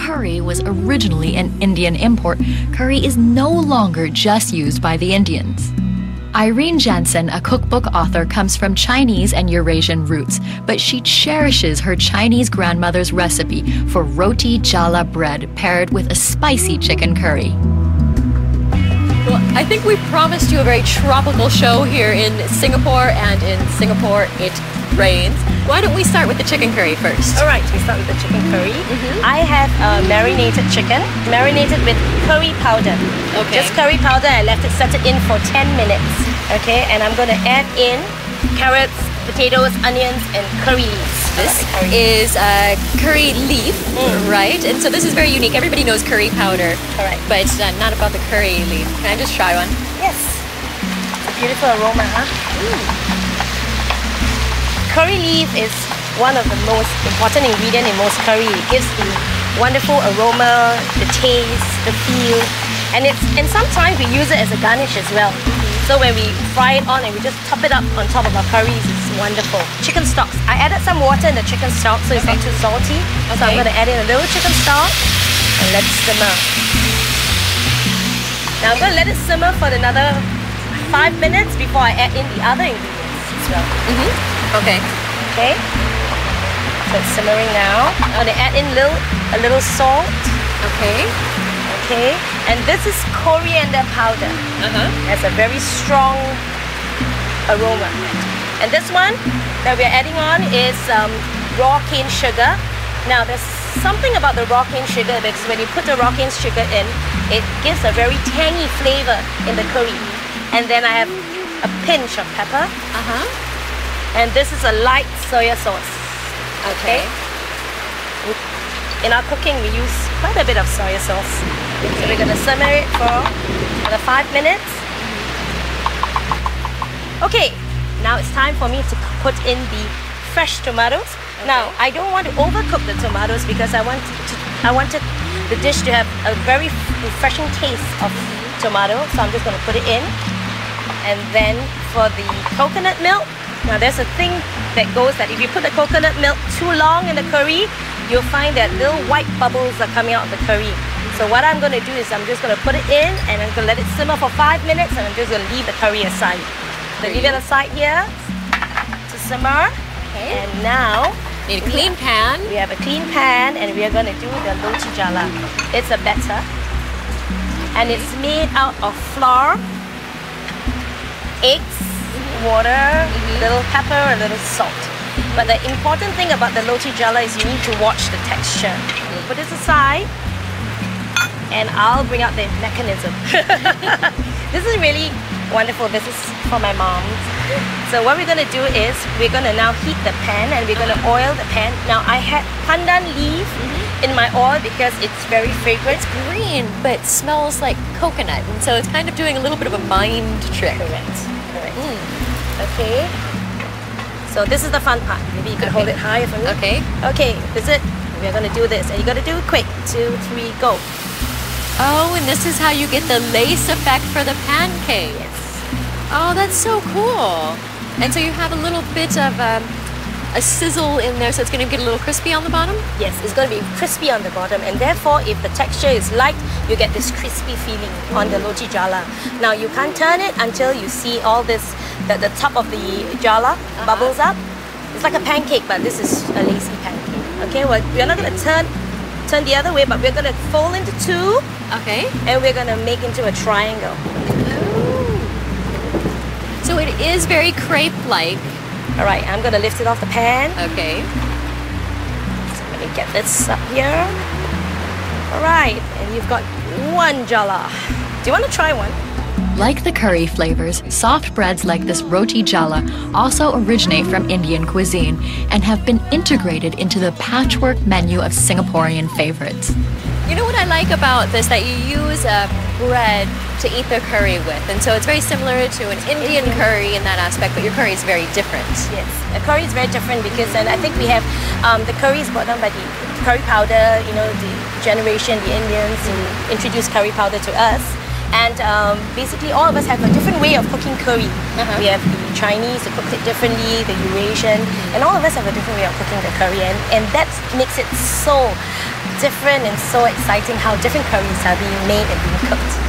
curry was originally an Indian import, curry is no longer just used by the Indians. Irene Jansen, a cookbook author, comes from Chinese and Eurasian roots, but she cherishes her Chinese grandmother's recipe for roti jala bread paired with a spicy chicken curry. Well, I think we promised you a very tropical show here in Singapore, and in Singapore it rains. Why don't we start with the chicken curry first? All right, we start with the chicken curry. I have marinated chicken, marinated with curry powder. Okay. Just curry powder. I left it set it in for 10 minutes. Okay, and I'm going to add in carrots, potatoes, onions, and curry leaves. This is curry leaf, right? And so this is very unique. Everybody knows curry powder, Correct. but not about the curry leaf. Can I just try one? Yes. It's a beautiful aroma, huh? Curry leaf is one of the most important ingredients in most curry. It gives the wonderful aroma, the taste, the feel, and sometimes we use it as a garnish as well. So when we fry it on and we just top it up on top of our curries, it's wonderful. Chicken stock. I added some water in the chicken stock so it's not too salty. So I'm going to add in a little chicken stock and let it simmer. Now I'm going to let it simmer for another 5 minutes before I add in the other ingredients as well. Okay. Okay. So it's simmering now. I'm going to add in a little salt. Okay. Okay. And this is coriander powder. Has a very strong aroma. And this one that we're adding on is raw cane sugar. Now there's something about the raw cane sugar because when you put the raw cane sugar in, it gives a very tangy flavor in the curry. And then I have a pinch of pepper. And this is a light soya sauce. Okay. In our cooking, we use quite a bit of soya sauce. So we're going to simmer it for another 5 minutes. Okay, now it's time for me to put in the fresh tomatoes. Now, I don't want to overcook the tomatoes because I wanted the dish to have a very refreshing taste of tomato. So I'm just going to put it in. And then for the coconut milk, now there's a thing that goes that if you put the coconut milk too long in the curry, you'll find that little white bubbles are coming out of the curry. So what I'm going to do is I'm just going to put it in and I'm going to let it simmer for 5 minutes and I'm just going to leave the curry aside. So leave it aside here to simmer. Okay. And now need a clean pan. We have a clean pan and we are going to do the roti jala. It's a batter and it's made out of flour, eggs, water, little pepper, a little salt. But the important thing about the roti jala is you need to watch the texture. Put this aside and I'll bring out the mechanism. This is really wonderful. This is for my mom. So what we're going to do is we're going to now heat the pan and we're going to oil the pan. Now I had pandan leaf in my oil because it's very fragrant. It's green but smells like coconut, and so it's kind of doing a little bit of a mind trick. Correct. Okay. So this is the fun part. Maybe you could hold it higher for me. Okay. Okay, that's it. We're going to do this. And you got to do it quick. 2, 3, go. Oh, and this is how you get the lace effect for the pancake. Yes. Oh, that's so cool. And so you have a little bit of a sizzle in there, so it's going to get a little crispy on the bottom? Yes, it's going to be crispy on the bottom, and therefore if the texture is light, you get this crispy feeling on the roti jala. Now you can't turn it until you see all this, the top of the jala bubbles up. It's like a pancake, but this is a lazy pancake. Okay, well we're not going to turn the other way, but we're going to fold into 2. Okay. And we're going to make into a triangle. So it is very crepe-like. All right, I'm going to lift it off the pan. Okay. So let me get this up here. All right, and you've got 1 jala. Do you want to try one? Like the curry flavors, soft breads like this roti jala also originate from Indian cuisine and have been integrated into the patchwork menu of Singaporean favorites. You know what I like about this? That you use bread to eat the curry with. And so it's very similar to an Indian curry in that aspect, but your curry is very different. Yes, the curry is very different because, and I think we have, the curry is brought down by the curry powder, you know, the generation, the Indians who introduced curry powder to us. And basically all of us have a different way of cooking curry. We have the Chinese who cook it differently, the Eurasian, and all of us have a different way of cooking the curry, and that makes it so different and so exciting how different curries are being made and being cooked.